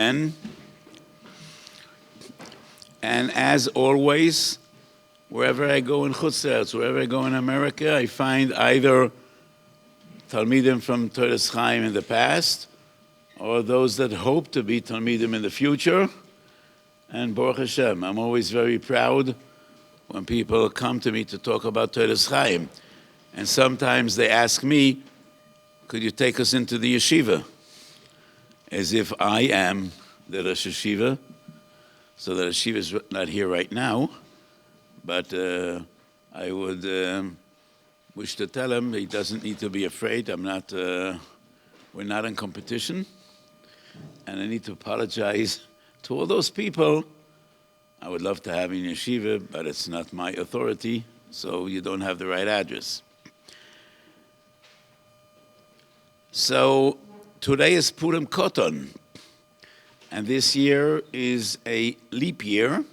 And as always, wherever I go in Chutzlaretz, wherever I go in America, I find either Talmidim from Toras Chaim in the past, or those that hope to be Talmidim in the future. And Baruch Hashem, I'm always very proud when people come to me to talk about Toras Chaim. And sometimes they ask me, could you take us into the yeshiva? As if I am the Rosh Yeshiva. So the yeshiva is not here right now, but I would wish to tell him he doesn't need to be afraid. We're not in competition. And I need to apologize to all those people. I would love to have you in yeshiva, but it's not my authority, so you don't have the right address. So today is Purim Koton, and this year is a leap year,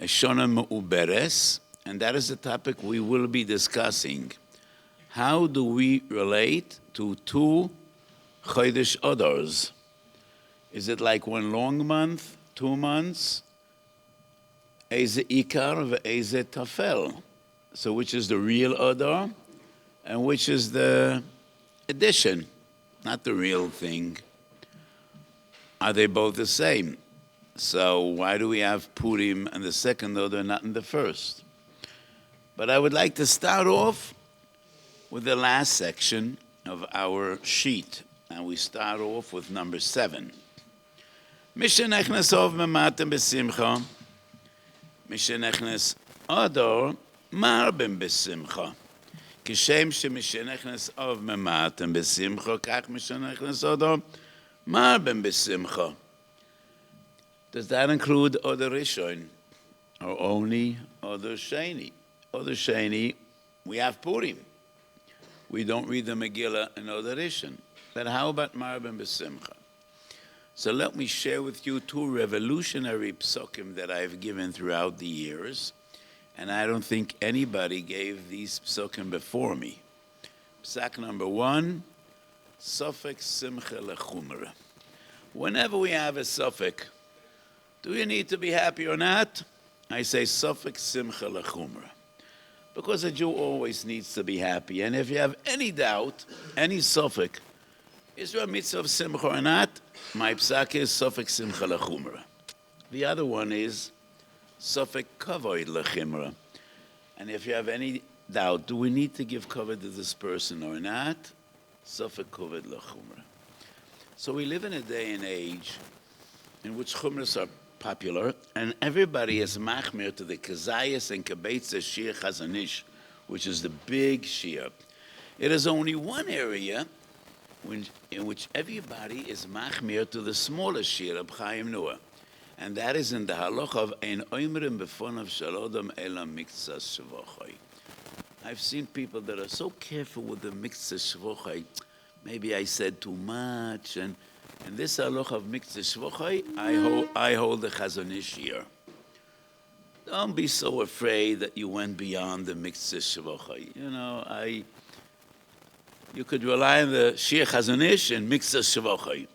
a Shona Me'uberes, and that is the topic we will be discussing. How do we relate to two Chodesh Adars? Is it like one long month, 2 months? Eze Ikar ve'eze Tafel. So which is the real Adar, and which is the addition, not the real thing? Are they both the same? So why do we have Purim in the second Adar, not in the first? But I would like to start off with the last section of our sheet, and we start off with number 7. Mishenechnes ov mematem besimcha, Mishenechnes Adar marbem besimcha. כשם שמשנכנס אב ממעטם בשמחה, כך משנכנס אדם מרבם בשמחה. Does that include Adar Rishon, or only Adar Sheni? Adar Sheni, we have Purim. We don't read the Megillah in Adar Rishon. But how about marbem besimcha? So let me share with you 2 revolutionary psukim that I've given throughout the years. And I don't think anybody gave these psukim before me. Psak number 1, Sofek Simcha Lechumra. Whenever we have a Sofek, do you need to be happy or not? I say Sofek Simcha Lechumra. Because a Jew always needs to be happy. And if you have any doubt, any Sofek, is there a mitzvah of Simcha or not? My psak is Sofek Simcha Lechumra. The other one is Sofek Kavod Lechimra. And if you have any doubt, do we need to give kavod to this person or not? Sofek Kavod Lechumra. So we live in a day and age in which chumras are popular, and everybody is machmir to the Kazayas and Kabeitza Shiur Chazanish, which is the big Shiur. It is only one area in which everybody is machmir to the smaller Shiur of Chaim Noah. And that is in the halacha of ein oimrim befonav shalodam ela miktzas shvochai. I've seen people that are so careful with the miktzas shvochai. Maybe I said too much, and this halacha of miktzas shvochai, I hold the Chazon Ish here. Don't be so afraid that you went beyond the miktzas shvochai. You could rely on the Shiur Chazon Ish and miktzas shvochai.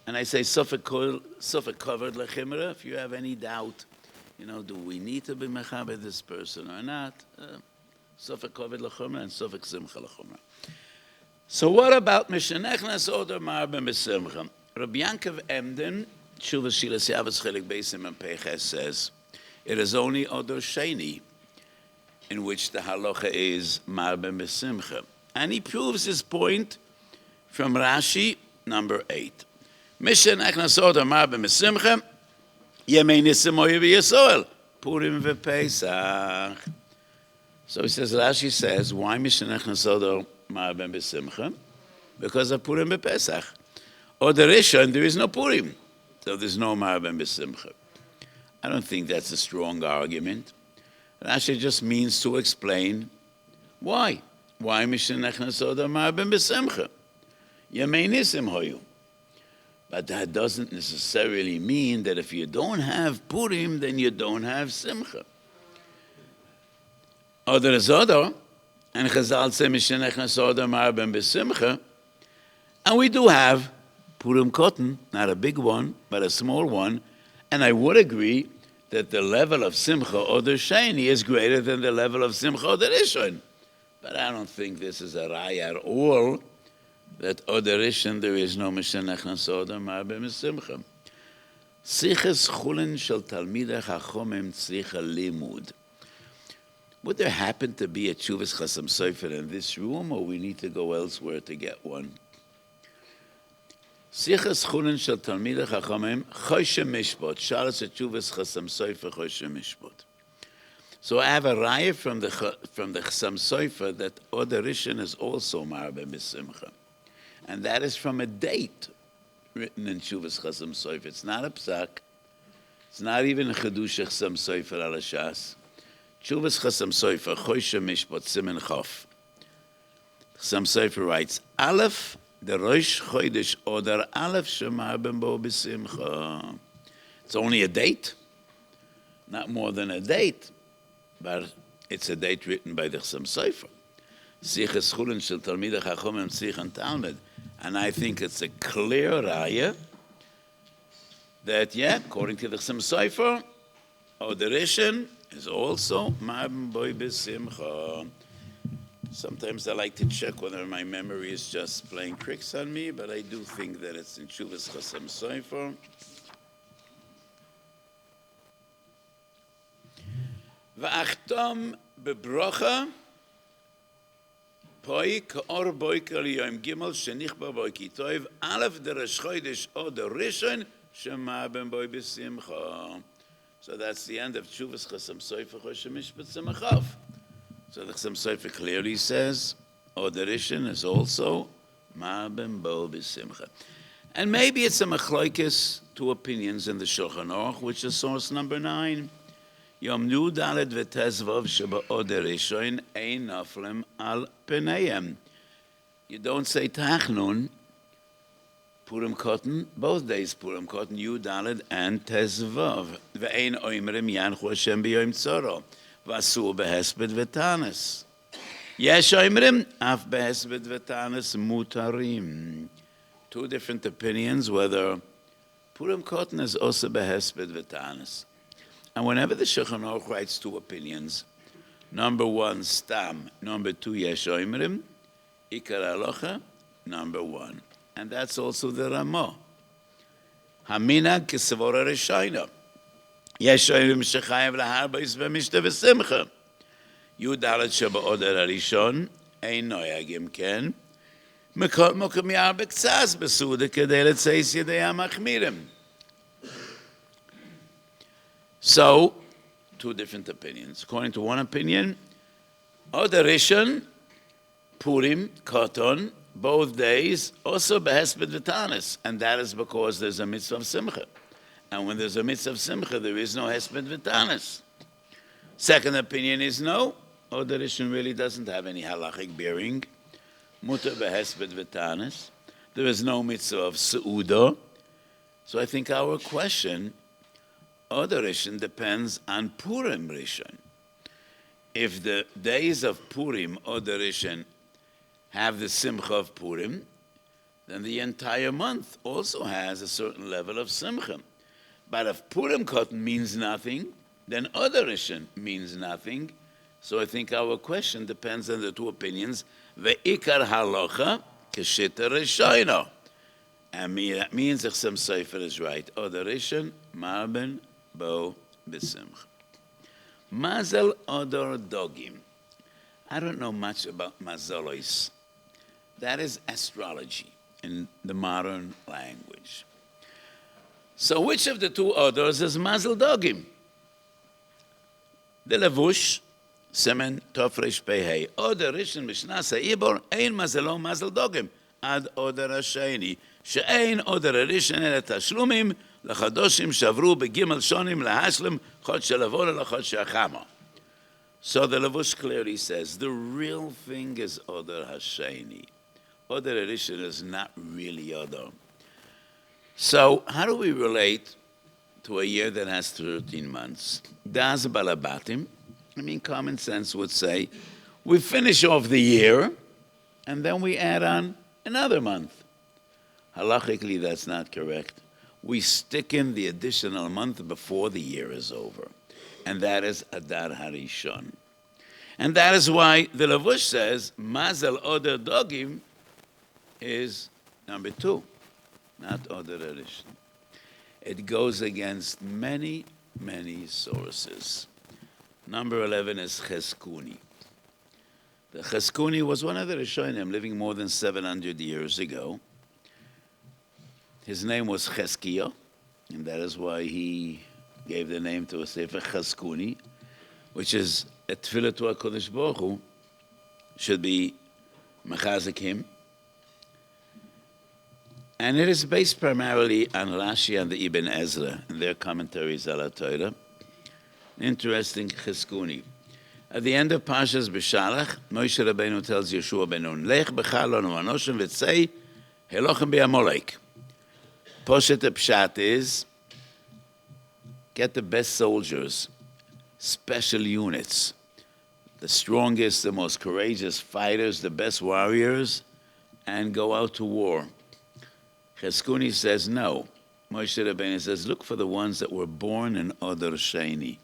And I say, Sofek Kavod Lechimra, if you have any doubt, do we need to be mechaber this person or not? Sofek Kavod Lechimra and Sofek Simcha Lechimra. So what about Mishenechnes Adar Marbem Besimcha? Rabbi Yankov Emden, Tshuva Shilas Yavas Chelik Beisim and Peches says, it is only Adar Sheni in which the halacha is Marbem Besimcha. And he proves his point from Rashi, number 8. Mishenechnes Adar Marbem Besimcha, Yemei Nisim Oyev Yisrael, Purim vePesach. So he says, Rashi says, why Mishenechnes Adar Marbem Besimcha? Because of Purim vePesach. Adar Rishon, there is no Purim, so there's no Marbem Besimcha. I don't think that's a strong argument. Rashi just means to explain why. Why Mishenechnes Adar Marbem Besimcha? Yemei Nisim Hoyu. But that doesn't necessarily mean that if you don't have Purim, then you don't have Simcha. Adar is Adar, and Chazal say Mishenechnes Adar Marbem Besimcha, and we do have Purim cotton, not a big one, but a small one. And I would agree that the level of Simcha Adar Sheni is greater than the level of Simcha Adar Rishon. But I don't think this is a raya at all, that Adar Rishon there is no Mishenechnas Adar Marbe Misimcha. Siches Chulin Shel Talmidei Chachomim Tzricha Limud. Would there happen to be a Tshuvas Chasam Sofer in this room, or we need to go elsewhere to get one? Siches Chulin Shel Talmidei Chachomim Choshe Mishpat. Shalas Tshuvas Chasam Sofer Choshe Mishpat. So I have a raya from the Chasam Sofer that Adar Rishon is also Marbe Misimcha. And that is from a date written in Tshuvas Chasam Sofer. It's not a psak. It's not even a Chedush Chasam Sofer al Shas. Tshuvas Chasam Sofer, Choshe Mishpat, Simen Chof. Chasam Sofer writes, Aleph, the Rosh Chodesh Adar, Aleph Shemar ben bo b'simcha. It's only a date, not more than a date, but it's a date written by the Chasam Sofer. Siches Chulin Shel Talmidei Chachomim Tzricha Talmud. And I think it's a clear raya that, according to the Chasam Sofer, Adar Rishon is also Marben Boy B'Simcha. Sometimes I like to check whether my memory is just playing tricks on me, but I do think that it's in Tshuvas Chasam Sofer. V'achtom bebrocha poi ka'or boiker yom gimel shenichba boi kitoiv aleph der Rosh Chodesh Adar Rishon shema ben boi b'simcha. So that's the end of Tshuvas Chasam Sofer Choshe Mishpat Simachav. So the Chasam Sofer clearly says Adar Rishon is also ma ben bo b'simcha. And maybe it's a machlokes, two opinions in the Shulchan Aruch, which is source number 9. Yom Nu Dalet v'Tezvav sheba Adar Rishon ein naflim al penayim. You don't say Tachnun, Purim Cotton, both days Purim Cotton, Yud Dalet and Tezvav. Ve'ein oimrim yanchu Hashem b'yom tzoro. V'asur behesped v'tanis. Yesh oimrim af behesped v'tanis mutarim. Two different opinions whether Purim Cotton is also behesped v'tanis. And whenever the Shulchan Aruch writes two opinions, number 1, Stam, number 2, Yesh Oimrim, Ikar Halacha, number 1. And that's also the Ramah. Haminag Kesavora Rishayna. Yesh Oimrim Shechayev Laharbais V'Mishta V'Simcha. Yud Dalet Sheba Adar Rishon, Ein Noyagim Ken, Mokum Yar B'Ktsas B'Suda Kedei L'Tzeis Yedei HaMachmirim. So, two different opinions. According to one opinion, Adar Rishon, Purim, Cotton, both days, also behesped v'tanis, and that is because there's a mitzvah of simcha. And when there's a mitzvah of simcha, there is no hesped v'tanis. Second opinion is no, Adar Rishon really doesn't have any halachic bearing. Mutar behesped v'tanis. There is no mitzvah of seudah. So I think our question, Adar Rishon depends on Purim Rishon. If the days of Purim, Adar Rishon, have the simcha of Purim, then the entire month also has a certain level of simcha. But if Purim Cotton means nothing, then Adar Rishon means nothing. So I think our question depends on the two opinions. Ve'ikar halacha k'shita rishayna. And that means that Chasam Sofer is right. Adar Rishon, marben bo b'simcha. Mazel Adar Dogim. I don't know much about mazalos. That is astrology in the modern language. So which of the two Adars is Mazel Dogim? The Levush, Semen Tofresh Pehei. Adar Rishon Mishnas Ha'ibor, Ein Mazelo Mazel Dogim. Ad Adar Sheni. She'ein Adar Rishon El Tashlumim, L'chadoshim Shavru Begimel Shonim Lahashlim, Chod Shelavor L'chod She'achama. So the Levush clearly says, the real thing is Adar Hasheni. Adar Rishon is not really Adar. So how do we relate to a year that has 13 months? Das Balabatim, common sense would say, we finish off the year, and then we add on another month. Halachically, that's not correct. We stick in the additional month before the year is over, and that is Adar Harishon. And that is why the Lavush says, Mazel Oder Dogim is number 2, not Oder Rishon. It goes against many, many sources. Number 11 is Cheskuni. The Cheskuni was one of the Rishonim living more than 700 years ago. His name was Cheskiyah, and that is why he gave the name to a Sefer Cheskuni, which is a tefillah to HaKadosh Baruch Hu, should be mechazik him. And it is based primarily on Rashi and the Ibn Ezra and their commentaries on Torah. Interesting Cheskuni. At the end of Parshas B'Shalach, Moshe Rabbeinu tells Yeshua ben Nun, Lech b'chalon u'anoshim v'tzei helochem b'Amalek. Poshet Pshat is, get the best soldiers, special units, the strongest, the most courageous fighters, the best warriors, and go out to war. Cheskuni says no. Moshe Rabbeinu says, look for the ones that were born in Adar Sheni.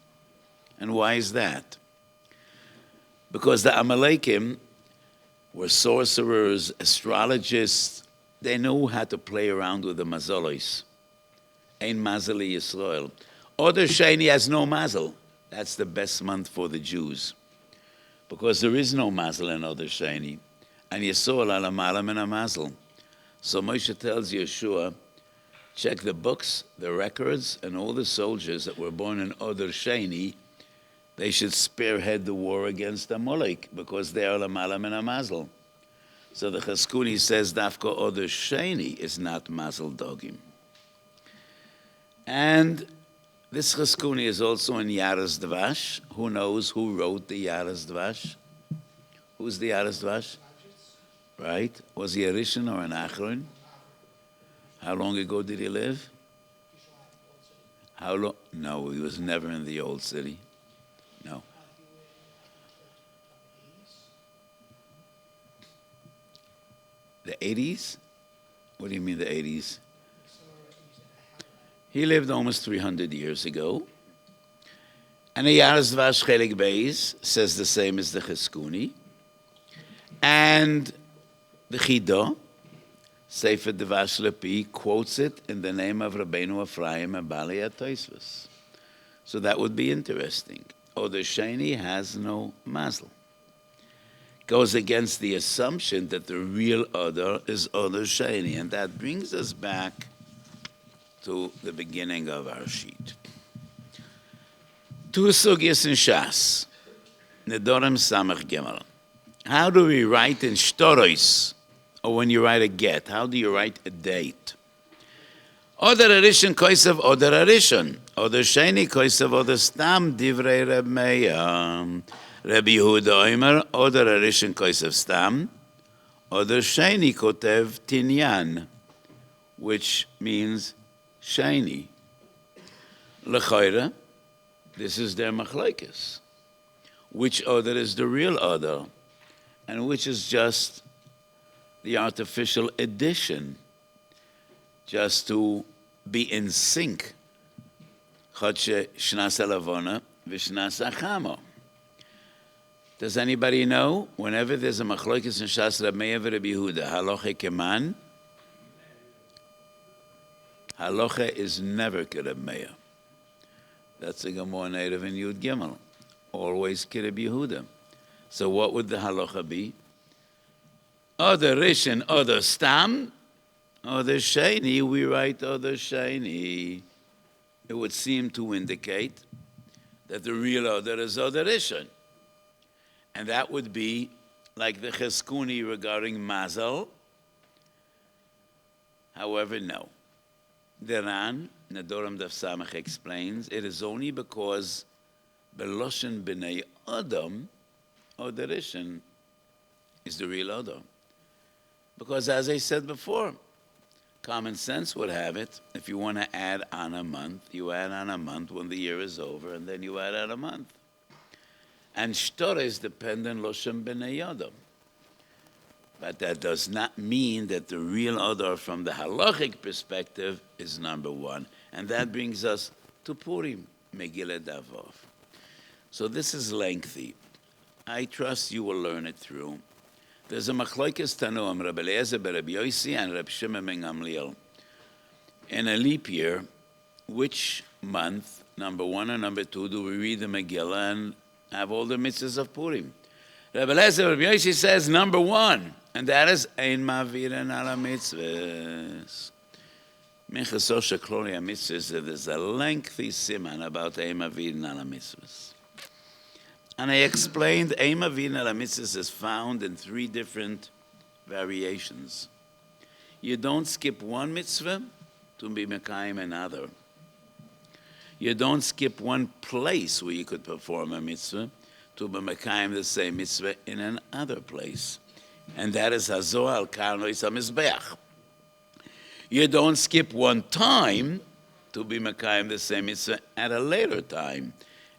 And why is that? Because the Amalekim were sorcerers, astrologists. They knew how to play around with the mazalos. Ein mazali Yisrael. Adar Sheni has no mazel. That's the best month for the Jews. Because there is no mazel in Adar Sheni. And Yisrael ala malam in a mazel. So Moshe tells Yeshua, check the books, the records, and all the soldiers that were born in Adar Sheni, they should spearhead the war against Amalek because they are lamalam and a mazel. So the Cheskuni says Dafka Adar Sheni is not mazel dogim. And this Cheskuni is also in Yaras Dvash. Who knows who wrote the Yaras Dvash? Who's the Yaras Dvash? Right? Was he a Rishon or an Achron? How long ago did he live? How long? No, he was never in the old city. No. The 80s? What do you mean the 80s? He lived almost 300 years ago. And the Yaras Dvash Chelik Beis says the same as the Cheskuni. And the Chidah, Sefer Dvash Lepi, quotes it in the name of Rabbeinu Ephraim and Bali HaTosfos. So that would be interesting. Adar Sheni has no mazel. Goes against the assumption that the real Adar is Adar Sheni. And that brings us back to the beginning of our sheet. Two sugyas in Shas. Nedorim Samach Gimel. How do we write in Shtorois? Or when you write a get, how do you write a date? Adar Rishon koisav Adar Rishon. Adar Sheni koisav Adar Stam divrei Reb Meir. Rabbi Yehuda Omer, Adar Rishon koisav Stam. Adar Sheni kotev Tinyan, which means shiny. L'chayra, this is their machlokes. Which Adar is the real Adar, and which is just the artificial addition, just to be in sync. Chodshe Shnas Alavona v'Shnas Achamo. Does anybody know? Whenever there's a machlokes in Shas Reb Meir v'Reb Yehuda, halacha keman? Halacha is never Reb Meir. That's a Gemara native in Yud Gimel. Always Reb Yehuda. So what would the halacha be? Adar Rishon, Adar Stam, Adar Sheni, we write Adar Sheni. It would seem to indicate that the real Adar is Adar Rishon. And that would be like the Cheskuni regarding Mazel. However, no. The Ran, Nedorim Daf Samach explains, it is only because Beloshen B'nei Adam, Adar Rishon, is the real Adar. Because as I said before, common sense would have it, if you want to add on a month, you add on a month when the year is over, and then you add on a month. And Shtora is dependent Loshem B'nei Adam. But that does not mean that the real Adar from the halachic perspective is number one. And that brings us to Purim, Megillah Davov. So this is lengthy. I trust you will learn it through. There's a machlokes Tanoim, Rabbi Eliezer ben Rabbi Yossi and Rabbi Shimon ben Gamliel. In a leap year, which month, number one and number two, do we read the Megillah and have all the mitzvahs of Purim? Rabbi Eliezer ben Rabbi Yossi says number one, and that is Ein Maviren Ala Mitzvahs. Minchas Osher Kloria Mitzvahs, there's a lengthy siman about Ein Maviren Ala Mitzvahs. And I explained Ein Maviren Ala Mitzvahs is found in 3 different variations. You don't skip one mitzvah to be mekayim another. You don't skip one place where you could perform a mitzvah to be mekayim the same mitzvah in another place. And that is Hazoh al Karnois HaMizbeach. You don't skip one time to be mekayim the same mitzvah at a later time.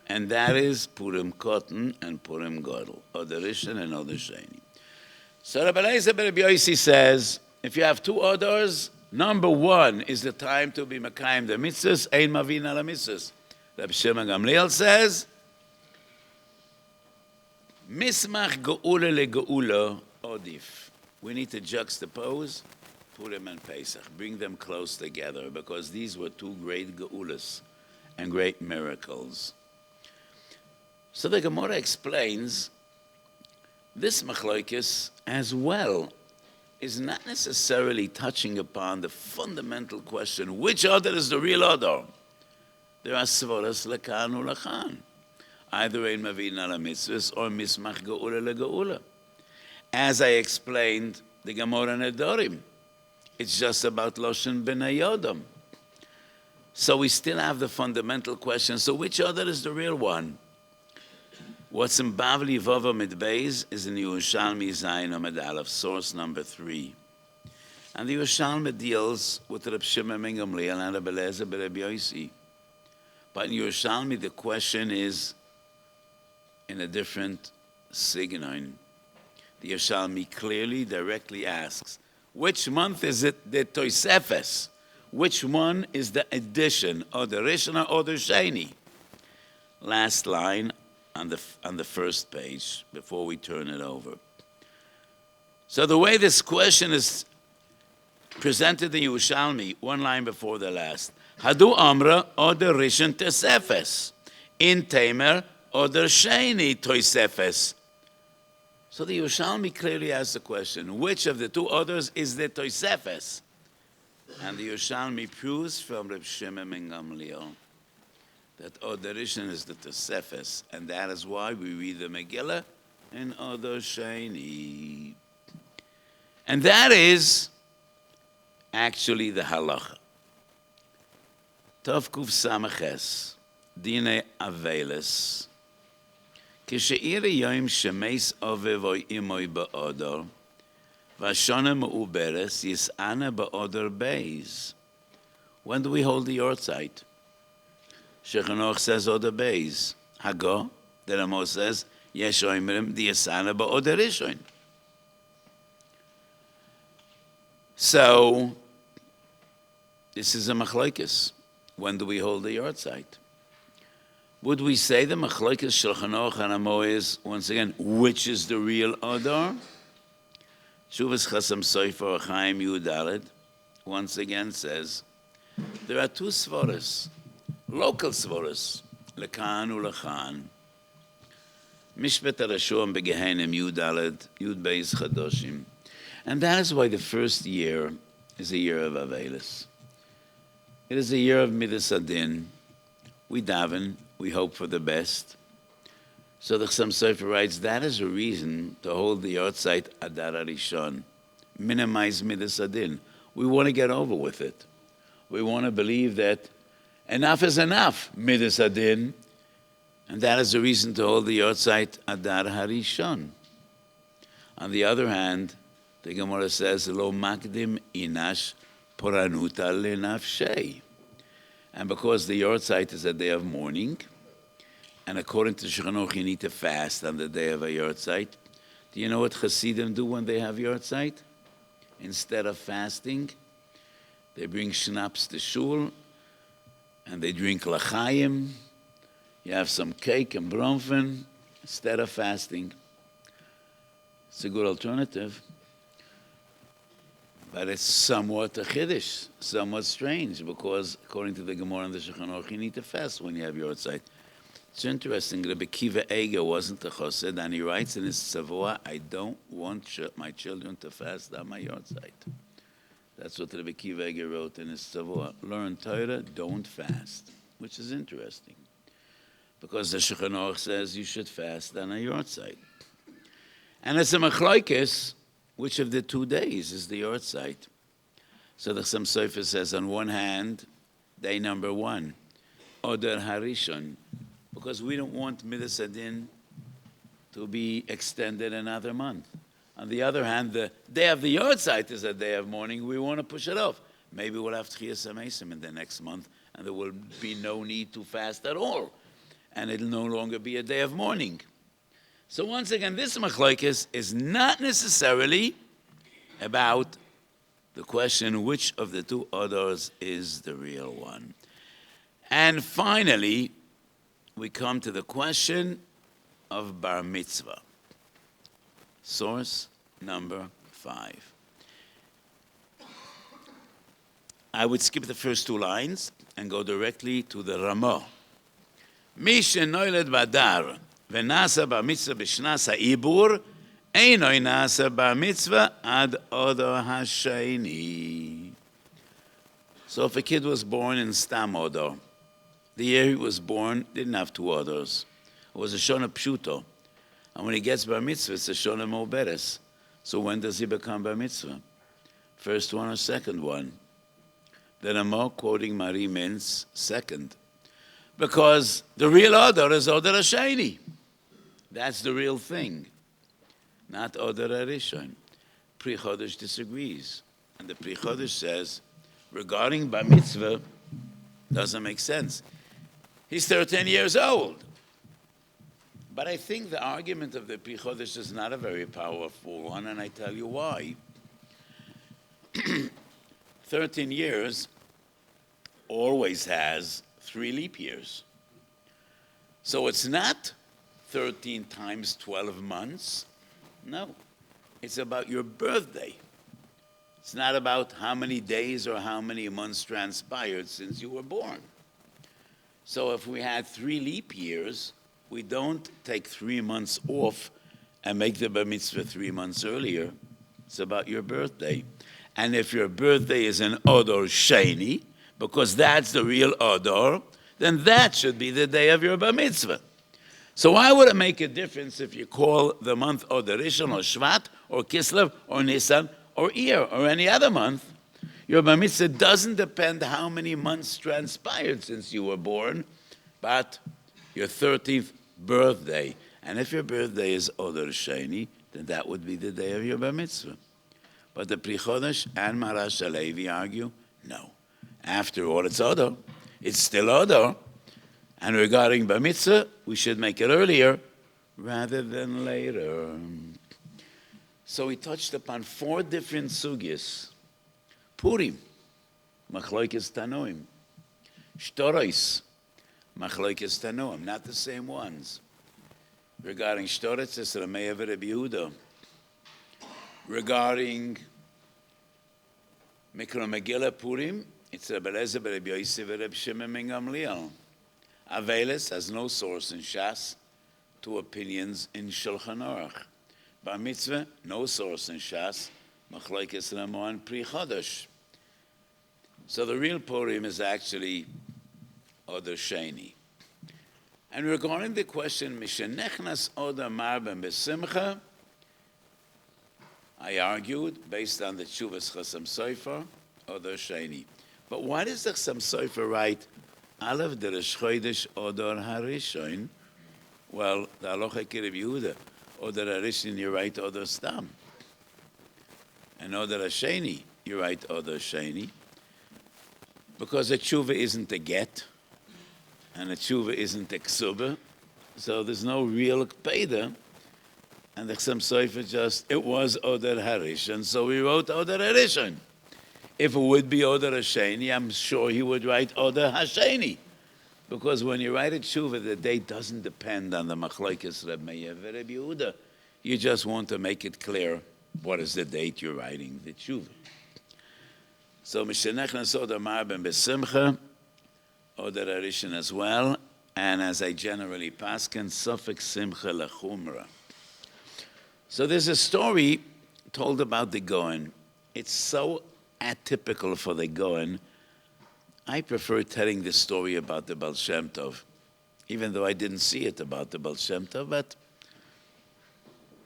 And that is Purim Kotan and Purim Godel, or the Rishon and or the Sheni. So Rabbi Eliezer ben Rabbi Yossi says, if you have 2 Adars, number 1 is the time to be mekayim the mitzvahs, Ein Mavin Ala Mitzvahs. Rabbi Shimon Gamliel says, Mismach Geula le Geula Odif. We need to juxtapose Purim and Pesach, bring them close together, because these were 2 great Geulas and great miracles. So the Gemara explains this machlokes as well is not necessarily touching upon the fundamental question, which Adar is the real Adar? There are svaras lekan ulachan, either Ein Mavin Ala Mitzvahs or Mismach Geula le Geula. As I explained, the Gemara Nedarim, it's just about Loshen B'nai Yodam. So we still have the fundamental question, so which Adar is the real one? What's in Bavli Vava Midbeis is in the Yerushalmi Zayin Amid Aleph, source number 3. And the Yerushalmi deals with Reb Shimon ben Gamliel and Rabbi Eliezer ben Rabbi Yossi. But in Yerushalmi, the question is in a different signon. The Yerushalmi clearly, directly asks, which month is it the Tosefes? Which one is the addition, or the Rishon or the Sheni? Last line on the first page, before we turn it over. So the way this question is presented in Yerushalmi, one line before the last, Hadu Amra or the Rishon Tosefes, in Tamer or the Sheni Tosefes. So the Yerushalmi clearly asks the question, which of the 2 others is the Tosefes? And the Yerushalmi proves from Reb Shimon ben Gamliel that Adar Rishon is the Tosefes, and that is why we read the Megillah in Adar Sheni. And that is actually the halacha. Tov Kuf Samaches, Dine Avelis, Kishe'ir Yom Shemeis Ovev Oy Imoy Ba'odor, Vashona Me'uberes Yis'ana Ba'odor Beis. When do we hold the Yortzeit? Shechanoch says Odor Beis. Hago, the Ramo says, Yesh Oimrim Yis'ana Ba'odor Rishon. So, this is a machlokes. When do we hold the Yortzeit? Would we say the machlokes Shulchan and Amo is, once again, which is the real Adar? Shuvas Chasam Sofer Chaim Yudaled once again says, there are 2 svaras, local svaras, lekan ulachan. Mishpat HaRashom Begehenim Yudaled, Yud Beis Chadoshim. And that is why the first year is a year of Avelis. It is a year of Midas Adin. We daven, we hope for the best. So the Chasam Sofer writes, that is a reason to hold the Yortzeit Adar Rishon. Minimize Midas Adin. We want to get over with it. We want to believe that enough is enough, Midas Adin. And that is the reason to hold the Yortzeit Adar Harishon. On the other hand, the Gemara says, Lo makdim inash poranuta lenafshei. And because the Yortzeit is a day of mourning, and according to Shulchan Aruch, you need to fast on the day of a Yortzeit, Do you know what Hasidim do when they have Yortzeit? Instead of fasting, they bring schnapps to shul, and they drink l'chaim. You have some cake and bronfen instead of fasting. It's a good alternative. But it's somewhat a chiddush, somewhat strange, because according to the Gemara and the Shulchan Aruch, you need to fast when you have Yortzeit. It's interesting, Rabbi Kiva Eger wasn't a chassid, and he writes in his Tzavua, I don't want my children to fast on my Yortzeit. That's what Rabbi Kiva Eger wrote in his Tzavua. Learn Torah, don't fast, which is interesting. Because the Shulchan Aruch says you should fast on a Yortzeit. And it's a machlokes, which of the 2 days is the Yortzeit? So the Chassam Sofer says, on one hand, day number 1, Adar Harishon, because we don't want Midas Adin to be extended another month. On the other hand, the day of the Yortzeit is a day of mourning. We want to push it off. Maybe we'll have Tchiyas HaMesim in the next month, and there will be no need to fast at all. And it'll no longer be a day of mourning. So once again, this machlokes is not necessarily about the question which of the 2 Adars is the real one. And finally, we come to the question of bar mitzvah. Source number 5. I would skip the first 2 lines and go directly to the Ramah. Mi shenoiled badar v'nasa bar mitzvah b'shnas ha'ibur einoi nasa bar mitzvah ad Adar Sheni. So if a kid was born in Stam Adar, the year he was born didn't have 2 Adars. It was a Shona Pshuto. And when he gets bar mitzvah, it's a Shona Moberes. So when does he become bar mitzvah? First one or second one? The Ramah, quoting Mari, means second. Because the real Adar is Adar Sheni. That's the real thing. Not Adar Rishon. Pri Chodesh disagrees. And the Pri Chodesh says, regarding bar mitzvah, doesn't make sense. He's 13 years old. But I think the argument of the Pri Chodesh is not a very powerful one, and I tell you why. 13 years always has 3 leap years. So it's not 13 times 12 months. No. It's about your birthday. It's not about how many days or how many months transpired since you were born. So if we had 3 leap years, we don't take 3 months off and make the bar mitzvah 3 months earlier. It's about your birthday. And if your birthday is an Adar Sheni, because that's the real Adar, then that should be the day of your bar mitzvah. So why would it make a difference if you call the month Adar Rishon or Shvat or Kislev or Nisan or Iyar or any other month? Your bar mitzvah doesn't depend how many months transpired since you were born, but your 13th birthday. And if your birthday is Adar Sheni, then that would be the day of your bar mitzvah. But the Pri Chodesh and Marash Halevi argue, no. After all, it's Adar. It's still Adar. And regarding bar mitzvah, we should make it earlier rather than later. So we touched upon 4 different sugyas. Purim, machlokes Tanoim. Shtoros, machlokes Tanoim, not the same ones. Regarding Shtoros, it's Rameya v'Rebbe Yehuda. Regarding Mikra Megillah Purim, it's Rebbe Eliezer v'Rebbe Yosef v'Rebbe Shimon ben Gamliel. Avelis has no source in Shas, 2 opinions in Shulchan Aruch. Bar Mitzvah, no source in Shas, machlokes Ramah and Pri Chodesh. So the real Purim is actually Adar Sheni. And regarding the question, Mishenechnas Adar Marben B'Simcha, I argued, based on the Tshuvas Chassam Sofer, Adar Sheni. But why does the Chassam Sofer write, Aleph the Rosh Chodesh Adar HaRishon? Well, the Halacha Kirib Yehuda, Adar HaRishon, you write Adar Stam. And Adar HaSheni, you write Adar Sheni. Because a tshuva isn't a get, and a tshuva isn't a ksuba, so there's no real kpeda And the Chassam Sofer it was Adar HaRishon, so we wrote Adar HaRishon. If it would be Adar HaSheni, I'm sure he would write Adar HaSheni. Because when you write a tshuva, the date doesn't depend on the Machlokes Reb Meir and Reb Yehuda. You just want to make it clear what is the date you're writing the tshuva. So Mishenechnas Adar Mar ben Besimcha, Adar HaRishon as well, and as I generally paskin, Sofek Simcha Lechumra. So there's a story told about the Goen. It's so atypical for the Goen. I prefer telling the story about the Baal Shem Tov, even though I didn't see it about the Baal Shem Tov, but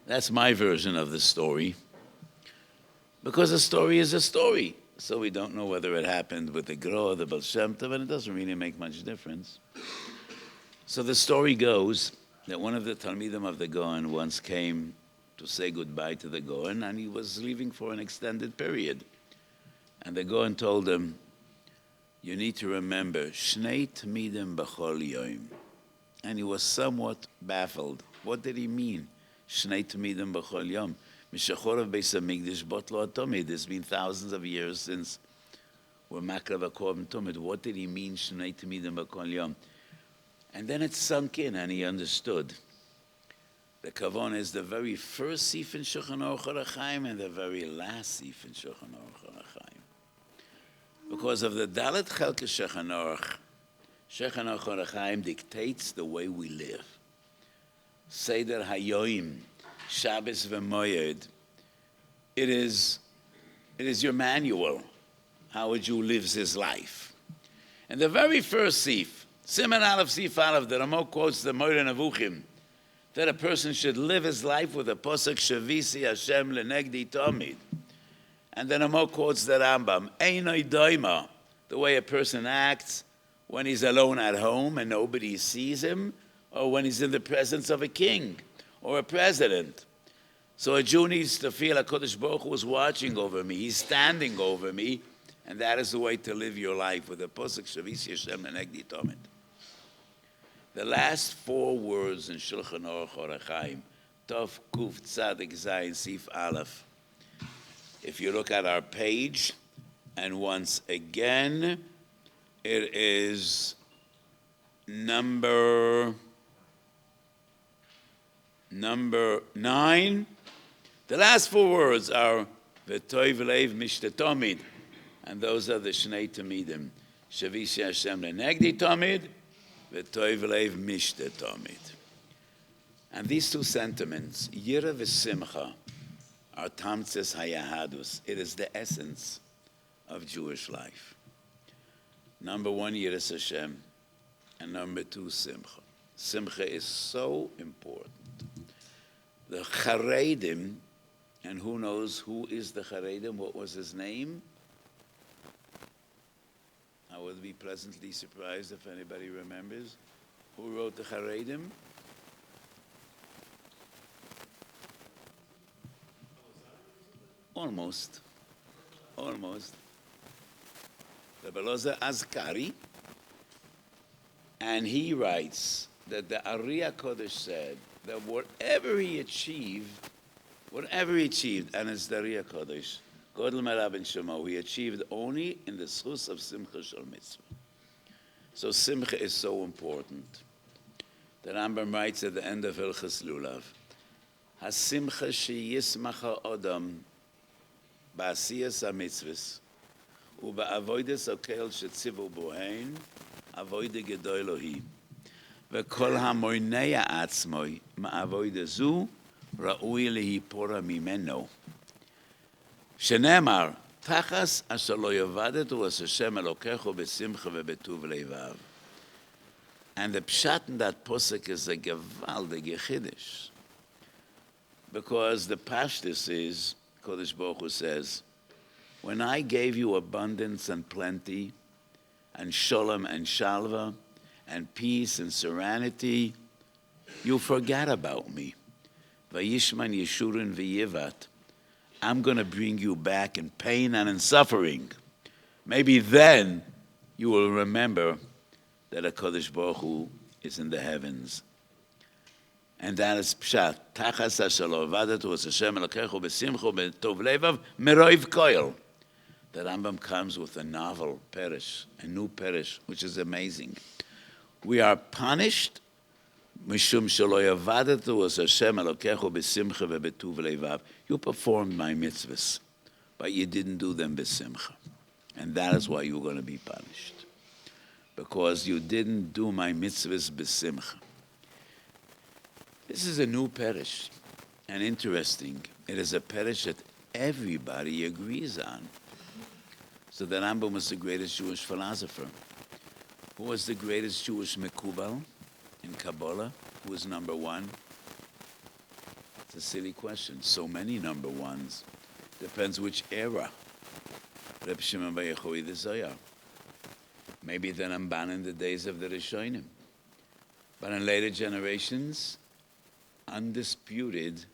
that's my version of the story. Because a story is a story. So we don't know whether it happened with the Gro or the Baal Shem Tov, and it doesn't really make much difference. So the story goes that one of the Talmidim of the Goen once came to say goodbye to the Goen, and he was leaving for an extended period. And the Goen told him, you need to remember, Shnei Tmidim B'chol Yom. And he was somewhat baffled. What did he mean? Shnei Tmidim B'chol Yom. Mishachorav Beis HaMikdash Botlo HaTomid. It's been thousands of years since we're Makrav HaKorban Tomid. What did he mean, Shnei Tmidim B'chol Yom? And then it sunk in, and he understood. The Kavon is the very first Sif in Shulchan Aruch Chaim and the very last Sif in Shulchan Aruch Chaim. Because of the Dalet Chelke Shulchan Aruch Chaim dictates the way we live. Seder Hayoim, Shabbos v'Moyed. It is your manual, how a Jew lives his life. And the very first Sif, Siman Aleph Sif Aleph, the Ramo quotes the Moira Nevuchim, that a person should live his life with a posuk Shavisi Hashem lenegdi tomid. And then Ramo quotes the Rambam, Einoi doima, the way a person acts when he's alone at home and nobody sees him, or when he's in the presence of a king or a president. So a Jew needs to feel HaKadosh Baruch Hu is watching over me, he's standing over me, and that is the way to live your life, with a posuk Shavisi Hashem lenegdi tomid. The last four words in Shulchan Aruch Chaim, Tov Kuf Tzadik Zayin Sif Aleph. If you look at our page, and once again, it is number 9. The last four words are V'toiv leiv mishtatomid, and those are the Shnei Tamidim. Shavisi Hashem lenegdi Tomid, V'toiv leiv mishtatomid. And these two sentiments, Yira v'Simcha, are Tamtzes Hayahadus. It is the essence of Jewish life. Number 1, Yiras Hashem, and number 2, Simcha. Simcha is so important. The Charedim, and who knows who is the Charedim, what was his name? I would be pleasantly surprised if anybody remembers. Who wrote the Charedim? Almost. The Beloza Azkari, and he writes that the Ari HaKodesh said that whatever he achieved, and it's the Ari HaKodesh, Godel Merab and Shemo, he achieved only in the schus of Simcha Shel Mitzvah. So Simcha is so important. The Rambam writes at the end of Hilchas Lulav, HaSimcha sheyismach ha'odam ba'asiyas ha'mitzvahs ובעבוידס הקהל שציוו בוהן, עבוידה גדולו היא. וכל המונע עצמוי מעבוידה זו, ראוי להיפורע ממנו. שנאמר, תחס אשר לא יאבדת הוא אשר שם אלוקיך בשמחה ובטוב לבב. And the pshat in that posuk is a gewaldige chiddush. Because the pashtus is, Kodesh Baruch Hu says, when I gave you abundance and plenty, and shalom and shalva, and peace and serenity, you forgot about me. Vayishman Yeshurun v'yivat. I'm going to bring you back in pain and in suffering. Maybe then you will remember that HaKadosh Baruch Hu is in the heavens. And that is pshat. Tachas asher lo avadatu es Hashem elokecho b'simcha b'tov levav meroiv koil. The Rambam comes with a novel perish, a new perish, which is amazing. We are punished mishum shelo avadatu es Hashem elokecho b'simcha v'b'tov levav. You performed my mitzvahs, but you didn't do them b'simcha. And that is why you're going to be punished. Because you didn't do my mitzvahs b'simcha. This is a new perish, and interesting. It is a perish that everybody agrees on. So the Rambam was the greatest Jewish philosopher. Who was the greatest Jewish Mekubal in Kabbalah? Who was number one? It's a silly question. So many number ones. Depends which era. Reb Shimon bar Yochai the Zohar. Maybe the Ramban in the days of the Rishonim. But in later generations, undisputed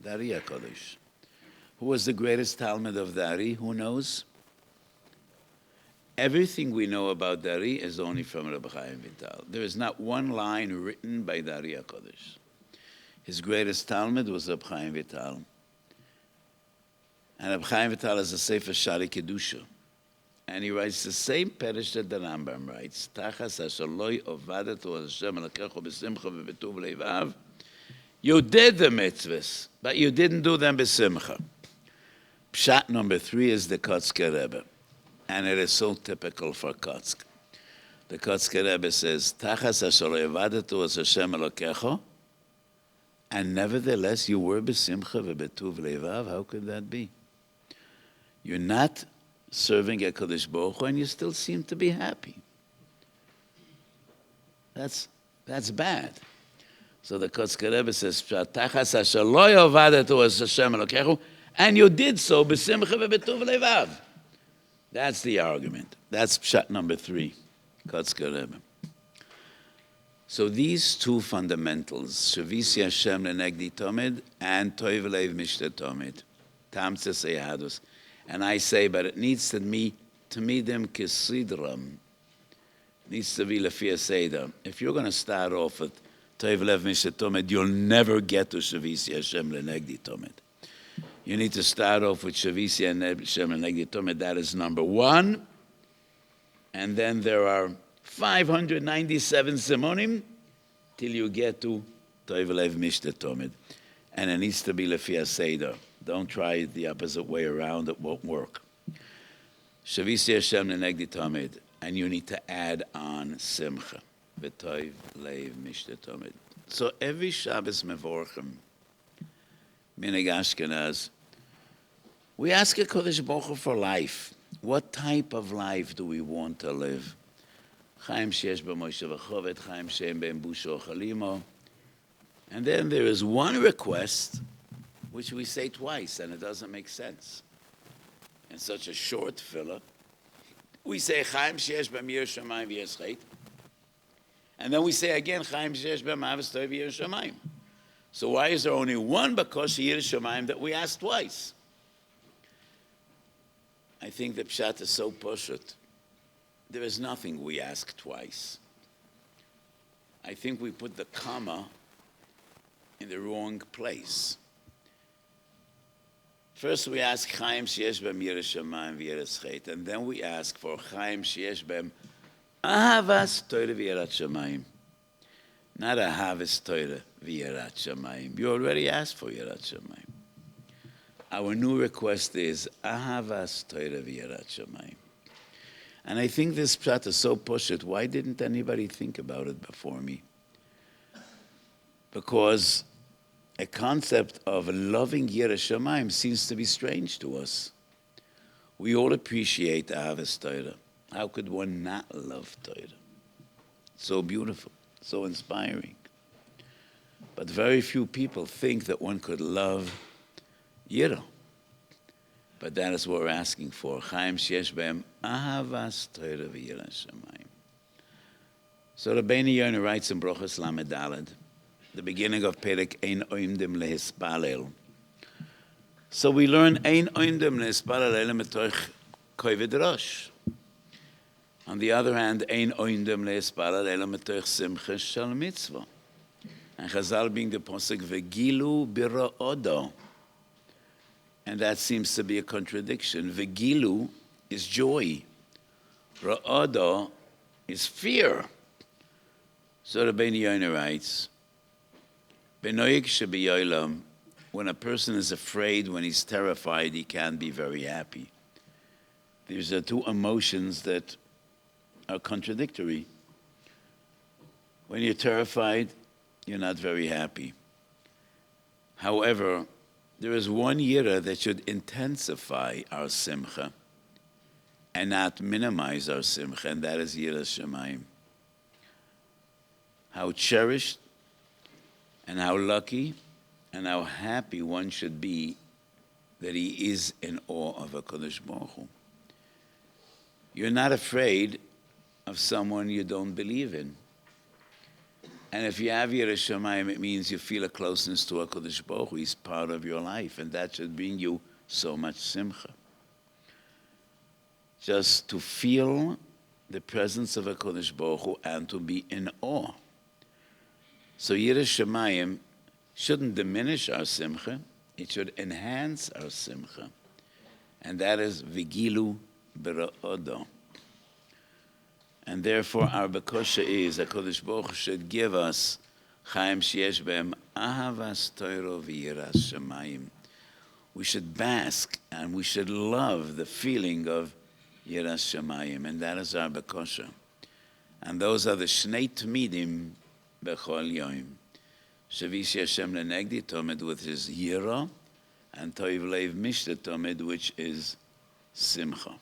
Dari HaKadosh. Who was the greatest Talmud of Dari? Who knows? Everything we know about Dari is only from Reb Chaim Vital. There is not one line written by Dari HaKadosh. His greatest Talmud was Reb Chaim Vital. And Reb Chaim Vital is a Sefer Shari Kedusha. And he writes the same perish that the Rambam writes. Tachas asher lo avadatu Hashem elokecho b'simcha v'b'tuv leivav. You did the mitzvahs, but you didn't do them b'simcha. Pshat number 3 is the Kotzker Rebbe. And it is so typical for Kotzk. The Kotzker Rebbe says, Tachas asher lo avadatu Hashem elokecho. And nevertheless, you were b'simcha v'b'tuv leivav. How could that be? You're not serving a Kadosh Baruch Hu, and you still seem to be happy. That's bad. So the Kotzker Rebbe says, "Tachas asher lo yavadatu es Hashem elokechu," and you did so b'simcha v'b'tuv levav. That's the argument. That's pshat number 3, Kotzker Rebbe. So these two fundamentals, Shavisi Hashem lenegdi tomed and Toiv leiv mishte tomed, tamtzes eyadus. And I say, but it needs to be them kisidram. Needs to be lefia seder. If you're going to start off with Toiv leiv mishte tomed, you'll never get to Shavisi Hashem lenegdi tomed. You need to start off with Shavisi Hashem lenegdi tomed. That is number 1. And then there are 597 simonim till you get to Toiv leiv mishte tomed. And it needs to be lefia seder. Don't try it the opposite way around. It won't work. Shavisi Hashem lenegdi tomed. And you need to add on simcha. V'toiv leiv mishte tomed. So every Shabbos mevorchim, minig Ashkenaz, we ask a Kodesh Baruch Hu for life. What type of life do we want to live? Chaim sheyesh b'moshe v'chovet, chaim she'en ben busho chalimo. And then there is one request which we say twice, and it doesn't make sense. In such a short filler, we say chaim sheyesh b'mir shamayim v'yescheit, and then we say again chaim sheyesh b'mavis toiv v'yir shamayim. So why is there only one because yir shamayim that we ask twice? I think the pshat is so poshut. There is nothing we ask twice. I think we put the comma in the wrong place. First we ask Chaim sheyesh b'em yireh shamayim v'yiras chet, and then we ask for Chaim sheyesh b'em ahavas Torah v'yirat shamayim. Not ahavas Torah v'yirat shamayim. You already asked for yirat shamayim. Our new request is ahavas Torah v'yirat shamayim. And I think this pshat is so pushed. Why didn't anybody think about it before me? Because a concept of loving Yireh Shamayim seems to be strange to us. We all appreciate Ahavas Torah. How could one not love Torah? So beautiful, so inspiring. But very few people think that one could love Yireh. But that is what we're asking for. Chaim sheyesh b'em ahavas Torah v'yireh shamayim. So Rabbeinu Yonah writes in Brochos Lamed Daled, the beginning of Perek Ein Oimdim Lehispalel. So we learn Ein Oimdim Lehispalel Ele Metoich Kovid Rosh. On the other hand, Ein Oimdim Lehispalel Ele Metoich Simcha Shal Mitzvah. And Chazal being the posuk Vegilu bira'odo. And that seems to be a contradiction. Vegilu is joy. Ra'odo is fear. So Rabbeinu Yonah writes, Benoyik shebiyolam, when a person is afraid, when he's terrified, he can't be very happy. These are two emotions that are contradictory. When you're terrified, you're not very happy. However, there is one yirah that should intensify our simcha and not minimize our simcha, and that is yiras shamayim. How cherished and how lucky and how happy one should be that he is in awe of HaKadosh Baruch Hu. You're not afraid of someone you don't believe in. And if you have yiras shamayim, it means you feel a closeness to HaKadosh Baruch Hu. He's part of your life, and that should bring you so much simcha. Just to feel the presence of HaKadosh Baruch Hu and to be in awe. So yiras shamayim shouldn't diminish our simcha, it should enhance our simcha. And that is vigilu bera'odo. And therefore our bekosha is HaKadosh Baruch Hu should give us chaim sheyesh behem ahavas toiro v'yiras shamayim. We should bask and we should love the feeling of yiras shamayim, and that is our bekosha. And those are the shnei tmidim bechol yom. Shavish Hashem lenegdi tomed, with his yira, and toiv leiv mishta tomed, which is simcha.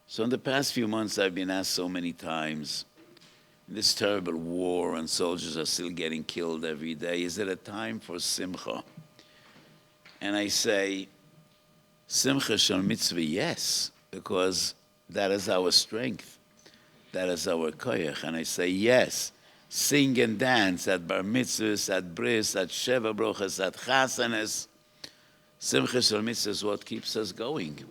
So in the past few months, I've been asked so many times, this terrible war and soldiers are still getting killed every day, is it a time for simcha? And I say, simcha shel mitzvah, yes, because that is our strength. That is our koyach. And I say, yes, sing and dance at bar mitzvahs, at bris, at sheva brochas, at chasanes. Simcha shel mitzvah is what keeps us going.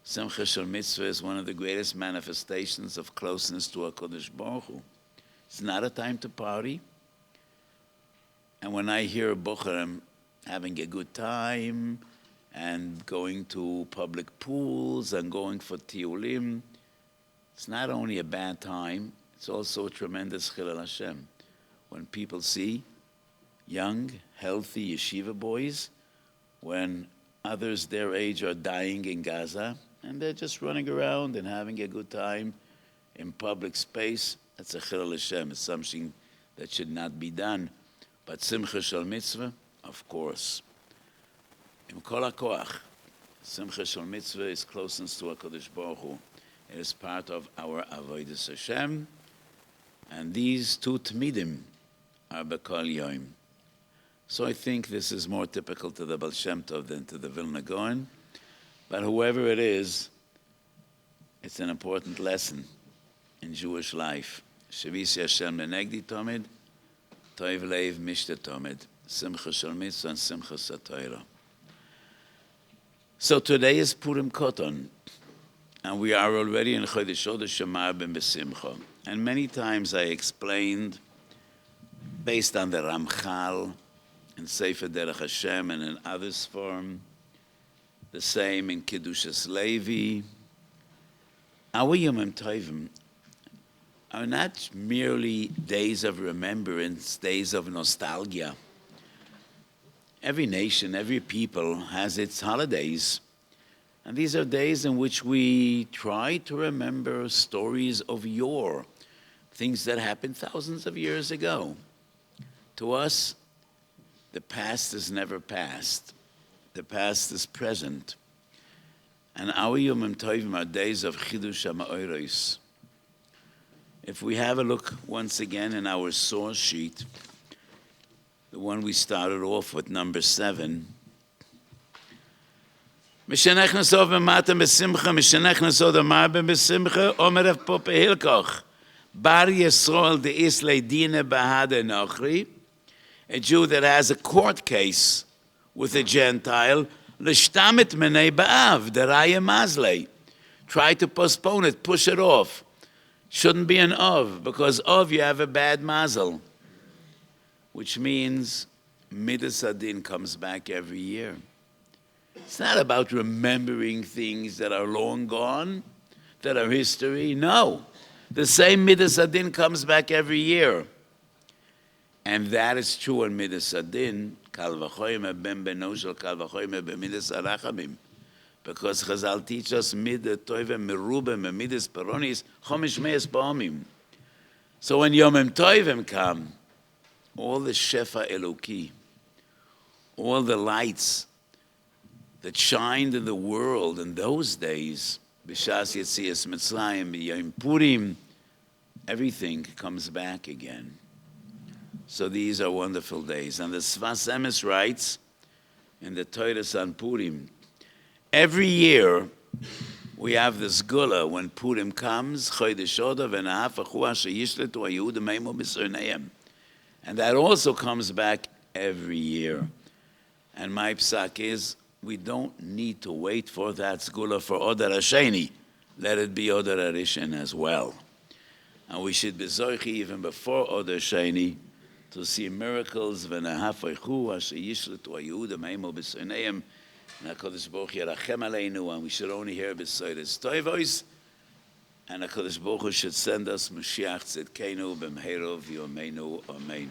Simcha shel mitzvah is one of the greatest manifestations of closeness to HaKadosh Baruch Hu. It's not a time to party. And when I hear Bocharim having a good time and going to public pools and going for tiulim, it's not only a bad time, it's also a tremendous chilul Hashem. When people see young, healthy yeshiva boys, when others their age are dying in Gaza, and they're just running around and having a good time in public space, that's a chilul Hashem. It's something that should not be done. But simcha shel mitzvah, of course. Im kol hakoach, simcha shel mitzvah is closeness to HaKadosh Baruch Hu. It is part of our avodas Hashem. And these two tmidim are bekol yom. So I think this is more typical to the Baal Shem Tov than to the Vilna Gaon. But whoever it is, it's an important lesson in Jewish life. Shavisi Hashem lenegdi tomid, toiv leiv mishta tomid, simcha shel mitzvah and simcha satayra. So today is Purim Koton, and we are already in Chodesh Chodesh Shemar ben Besimcha. And many times I explained, based on the Ramchal in Sefer Derech Hashem and in others' form, the same in Kedushas Levi, our Yomim Tovim are not merely days of remembrance, days of nostalgia. Every nation, every people has its holidays. And these are days in which we try to remember stories of yore, things that happened thousands of years ago. To us, the past is never past. The past is present. And our Yomim Tovim are days of Chidush HaMa'oros. If we have a look once again in our source sheet, the one we started off with, number 7, Mishenechnes ov b'matam b'simcha, Mishenechnes ov b'marbem b'simcha, Omer Rav Pope Hilkoch, Bar Yisrael de'is le'dina b'hada nochri, a Jew that has a court case with a Gentile, l'shtamit menei ba'av, deraya mazlei, try to postpone it, push it off. Shouldn't be an of, because of you have a bad mazel. which means Midas Adin comes back every year. It's not about remembering things that are long gone, that are history. No. The same Midas Adin comes back every year. And that is true in Midas Adin. Kal v'choyim ben beno shel kal v'choyim b'midas harachamim. Because Chazal teach us midas toivim merubim and midas peronis chomish meis ba'omim. So when Yomim Tovim come, all the Shefa Eloki, all the lights that shined in the world in those days, B'shas Yetzias Mitzrayim, B'yom Purim, everything comes back again. So these are wonderful days. And the Sfas Emes writes in the Torah on Purim, every year we have this gula when Purim comes, Chodesh Adar v'na'af achu asher yishletu haYehudim meimu b'soneihem. And that also comes back every year. And my psak is, we don't need to wait for that Sgula for Adar Sheni. Let it be Adar Rishon as well. And we should be zoichi even before Adar Sheni to see miracles. V'na'af achu asher yishletu haYehudim meimu b'soneihem. And HaKadosh Baruch Hu Yerachem Aleinu, and we should only hear B'soides Toivos, and HaKadosh Baruch Hu should send us Mashiach Tzidkenu B'mheiro V'yomeinu Amen.